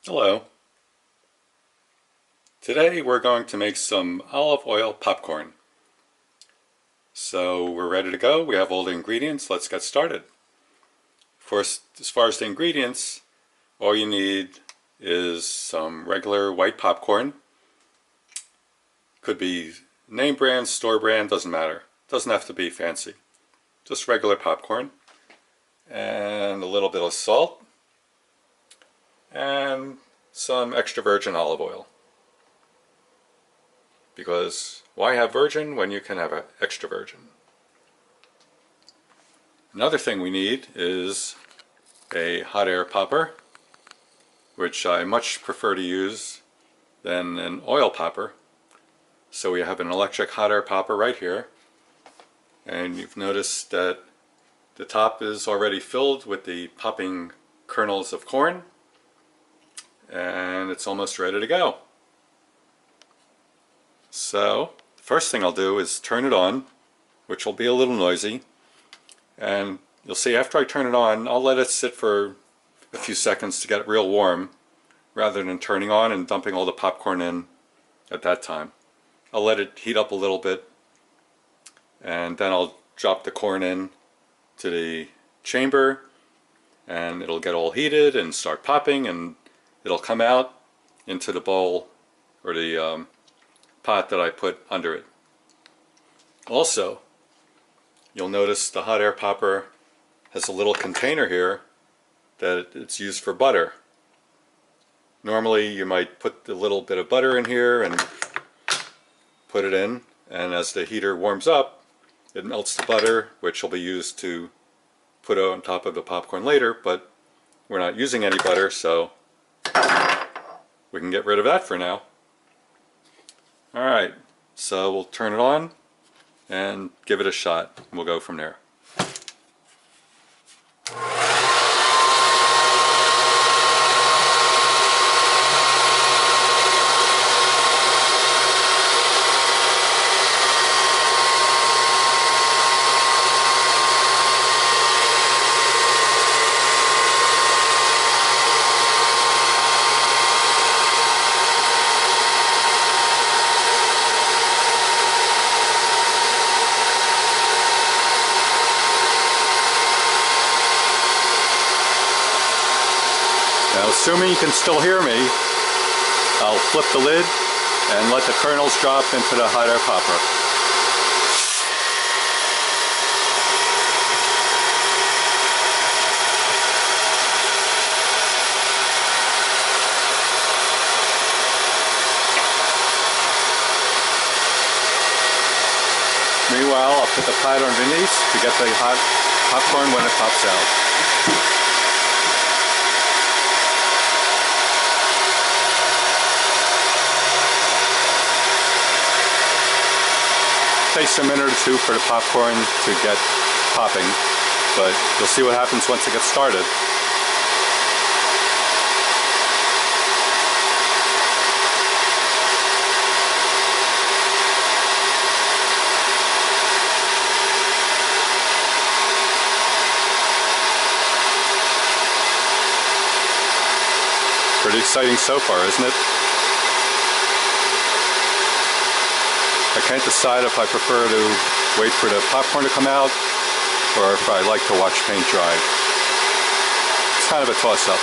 Hello. Today we're going to make some olive oil popcorn. So we're ready to go. We have all the ingredients. Let's get started. First, as far as the ingredients, all you need is some regular white popcorn. Could be name brand, store brand, doesn't matter. Doesn't have to be fancy. Just regular popcorn. And a little bit of salt. And some extra virgin olive oil. Because why have virgin when you can have extra virgin? Another thing we need is a hot air popper, which I much prefer to use than an oil popper. So we have an electric hot air popper right here, and you've noticed that the top is already filled with the popping kernels of corn, and it's almost ready to go. So, the first thing I'll do is turn it on, which will be a little noisy. And you'll see after I turn it on, I'll let it sit for a few seconds to get real warm, rather than turning on and dumping all the popcorn in at that time. I'll let it heat up a little bit, and then I'll drop the corn in to the chamber, and it'll get all heated and start popping, and it'll come out into the bowl, or the pot that I put under it. Also, you'll notice the hot air popper has a little container here that it's used for butter. Normally you might put a little bit of butter in here and put it in, and as the heater warms up it melts the butter, which will be used to put on top of the popcorn later, but we're not using any butter, so we can get rid of that for now. Alright, so we'll turn it on and give it a shot, and we'll go from there. Now, assuming you can still hear me, I'll flip the lid and let the kernels drop into the hot air popper. Meanwhile, I'll put the pot underneath to get the hot popcorn when it pops out. It takes a minute or two for the popcorn to get popping, but you'll see what happens once it gets started. Pretty exciting so far, isn't it? I can't decide if I prefer to wait for the popcorn to come out or if I like to watch paint dry. It's kind of a toss-up.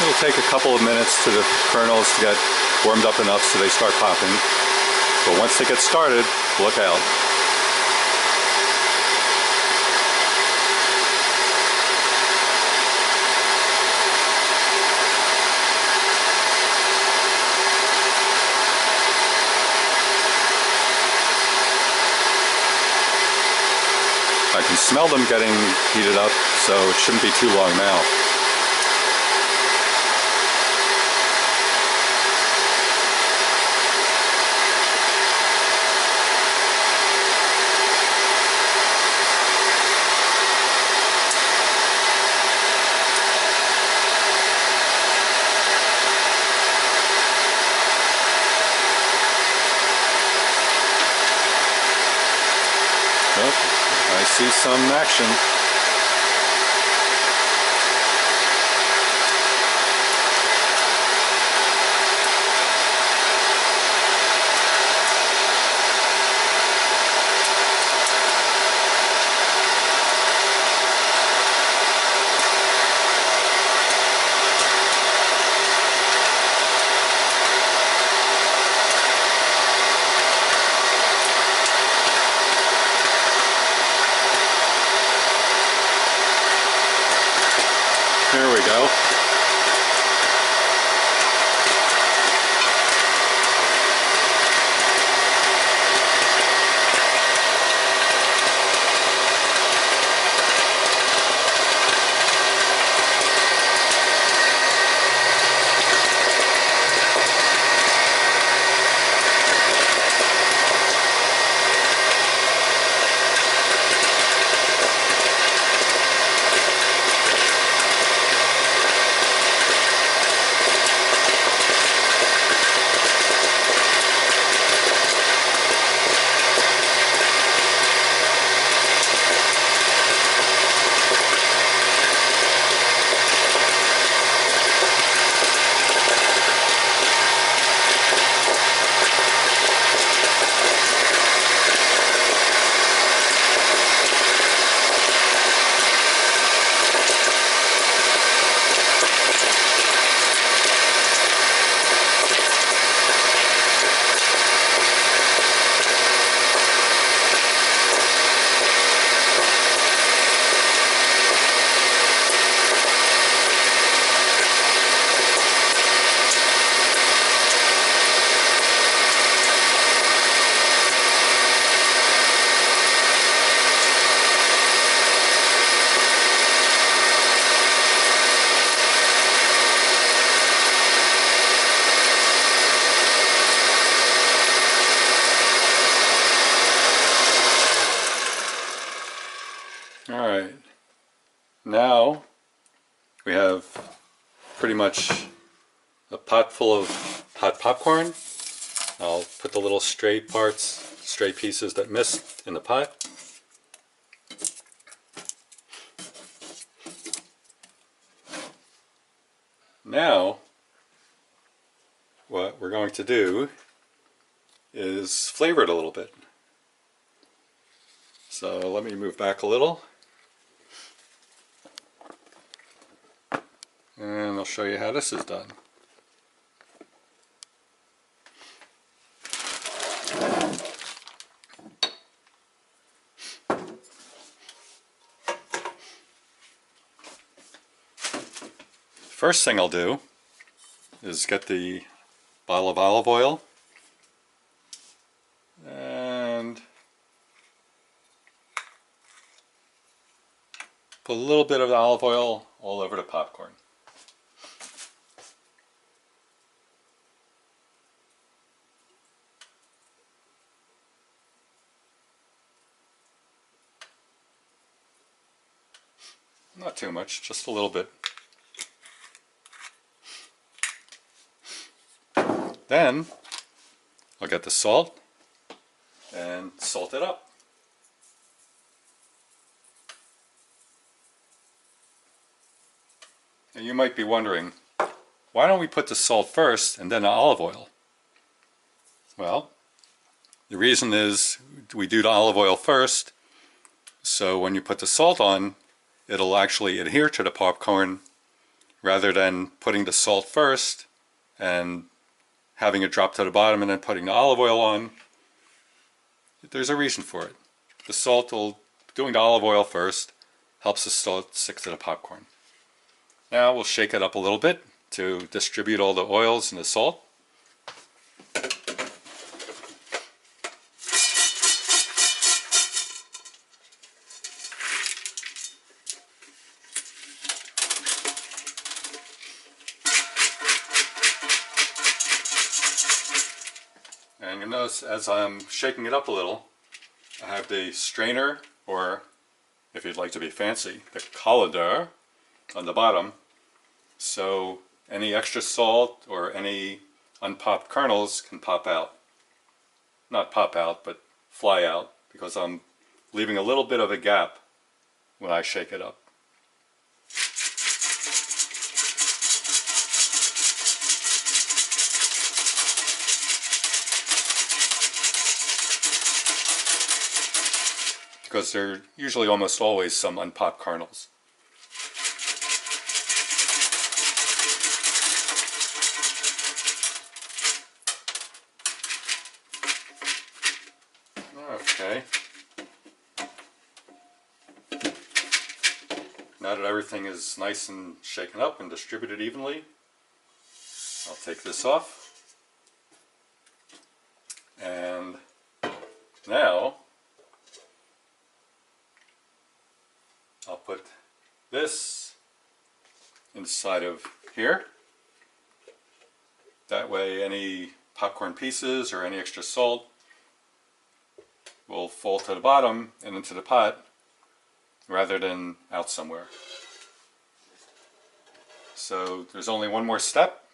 It'll take a couple of minutes to the kernels to get warmed up enough so they start popping. But once they get started, look out. I can smell them getting heated up, so it shouldn't be too long now. I see some action. There we go. Alright, now we have pretty much a pot full of hot popcorn. I'll put the little stray parts, stray pieces that missed in the pot. Now, what we're going to do is flavor it a little bit. So let me move back a little. And I'll show you how this is done. First thing I'll do is get the bottle of olive oil and put a little bit of the olive oil all over the popcorn. Not too much, just a little bit. Then I'll get the salt and salt it up. Now you might be wondering, why don't we put the salt first and then the olive oil? Well, the reason is we do the olive oil first, so when you put the salt on, it'll actually adhere to the popcorn rather than putting the salt first and having it drop to the bottom and then putting the olive oil on. There's a reason for it. The salt will, doing the olive oil first, helps the salt stick to the popcorn. Now we'll shake it up a little bit to distribute all the oils and the salt. you notice as I'm shaking it up a little, I have the strainer, or if you'd like to be fancy, the colander on the bottom. So any extra salt or any unpopped kernels can pop out. Not pop out, but fly out, because I'm leaving a little bit of a gap when I shake it up. Because there are usually almost always some unpopped kernels. Okay. Now that everything is nice and shaken up and distributed evenly, I'll take this off. And now I'll put this inside of here. That way any popcorn pieces or any extra salt will fall to the bottom and into the pot rather than out somewhere. So there's only one more step,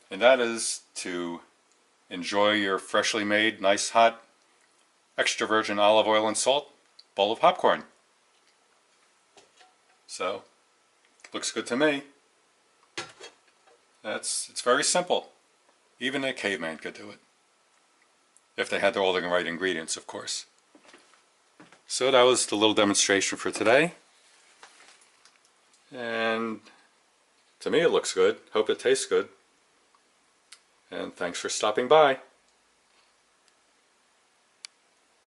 and that is to enjoy your freshly made, nice, hot, extra virgin olive oil and salt bowl of popcorn. So, looks good to me. It's very simple. Even a caveman could do it. If they had all the right ingredients, of course. So that was the little demonstration for today. And to me it looks good. Hope it tastes good. And thanks for stopping by.